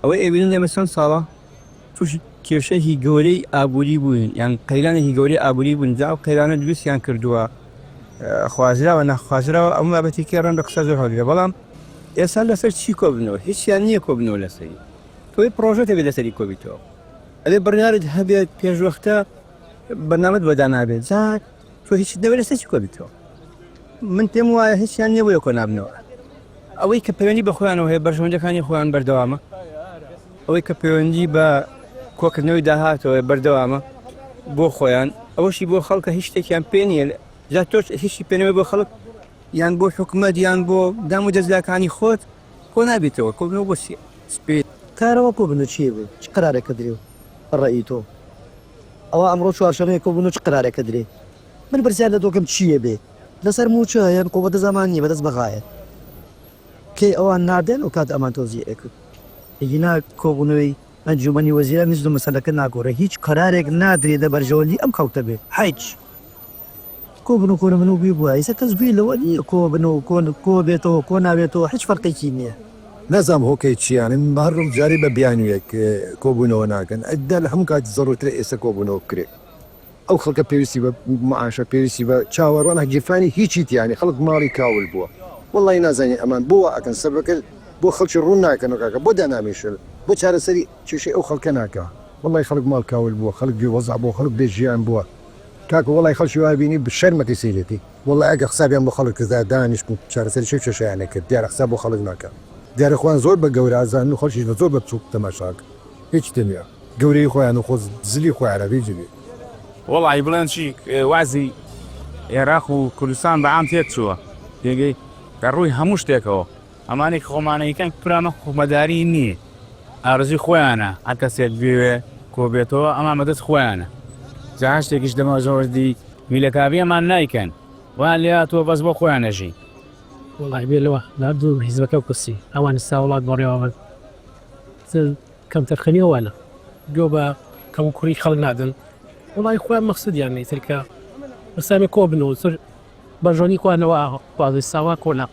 ئەوە ئێبینن لە مەسەن ساڵە توش کێشەی گەورەی ئابووری بووین یان قەیرانێکی گەورەی ئابووری بوون جا و قەیرانە دروستیان کردووە خوازراوە نەخوازراوە ئەم بابەتێکی ڕەن بە قسە زۆر هەڵگرێ بەڵام ئێستا لەسەر چی کۆبنەوە هیچیان نییە کۆبنەوە لەسەری تۆی پرۆژەتە بێت لەسەری کۆبیتەوە ئەبێ بڕیارت هەبێت پێشوەختە بەرنامەت بەدا نابێت جا تۆ هیچ دەوێت لەسەر چی کۆبیتەوە من پێم وایە هیچیان نییە بۆیە کۆ نابنەوە ئەوەی کە پەیوەندی بە خۆیانەوە هەیە بەرژەوەندەکانی خۆیان بەردەوامە ئەوەی کە پەیوەندی بە کۆکردنەوەی داهاتەوە بەردەوامە بۆ خۆیان ئەوەشی بۆ خەڵکە هیچ شتێکیان پێ نییە جا تۆش هیچی پێنەوەی بۆ خەڵک یان بۆ حکومەت یان بۆ دام و دەستگاکانی خۆت کۆ نابێتەوە کۆبنەوە بۆ چیە سپێت کارەوە کۆبنە چیە بێ چ قرارێکە درێ ڕێی تۆ ئەوە ئەمڕۆ چوارشەمەیە کۆبنەوە چ قرارێکە درێ من پرسیار لە تۆکەم چییە بێ لەسەر موچە یان کۆ بەدە زمانی بەدەست بەغایە کەی ئەوان نادێن و کات ئەمان تۆزیە کرد هینا کۆبوونەوەی ئەنجومەنی وەزیران هیچ مەسەلەکە ناگۆڕێ هیچ قرارێک نادرێ دە بەرژەوەندی ئەم خەوتە بێ هیچ کۆبن و کۆنە من و بی بووە ئێستا کەس گوێی لەوە نییە کۆبن و کۆ بێتەوە کۆ ناوێتەوە هیچ فەرقێکی نییە نازام هۆکەی چیانم هەڕم جاری بە بیانویەک کۆبوونەوە ناکەن ئەدا لە هەموو کات زەڕوترە ئێستا کۆبوونەوە کرێ ئەو خەڵکە پێویستی بە معاشە پێویستی بە چاوەڕوان هەجیفانی هیچی تیانی خەڵک ماڵی کاول بووە وڵی نازانانی ئەمان بۆ ئەکەن سەرەکە بۆ خەڵکی ڕوون ناکەن کاکە بۆ دانامێشل بۆ چارەسەری کێشەی ئەو خەڵکە ناکە وڵی خەڵک ماڵ کاول بووە خەڵک وەزع بۆ خەڵک بێژیان بووە کاکە وڵی خەڵکی وابینی بشەرمەتی سیرەتی وڵی ئەگە خسابیان بۆ خەڵک کەدا دانیش چارەسەری شەی کێشەیانە کرد دیارە خساب بۆ خەڵک ناکە دیارەخوان زۆر بە گەورازان و خەڵکیش زۆر بە بچووک تەماشاک هیچ دنیا گەورەی خۆیان و خۆ زلی خۆی عەرەبی جوێ وڵی بڵێن چی وازی عێراق و کوردستان بەعام تێک چووە تێگەی کە ڕووی هەموو شتێکەوە ئەمانێک خۆمانەیەکەن پرامە حکومەتداری نییە ئارزوی خۆیانە هەر کەسێک بوێ کۆبێتەوە ئەمان بەدەست خۆیانە جا شتێکیش دەما زۆردی میلەکاوی ئەمان نایکەن وان لێ هاتووە بەس بۆ خۆیانەژی وڵی بێلەوە نردوو حیزبەکە و کەسی ئەوان ستا وڵات بەڕێوەن کەم تەرخەنیەوەوانە گۆ بە کەم کوڕی خەڵک نادن وڵی خۆیان مەقسەدیان نیە ترکە بەسامێ کۆ بنەوە سەر بەژۆنی خوانەوە خوازی ساوا کۆنا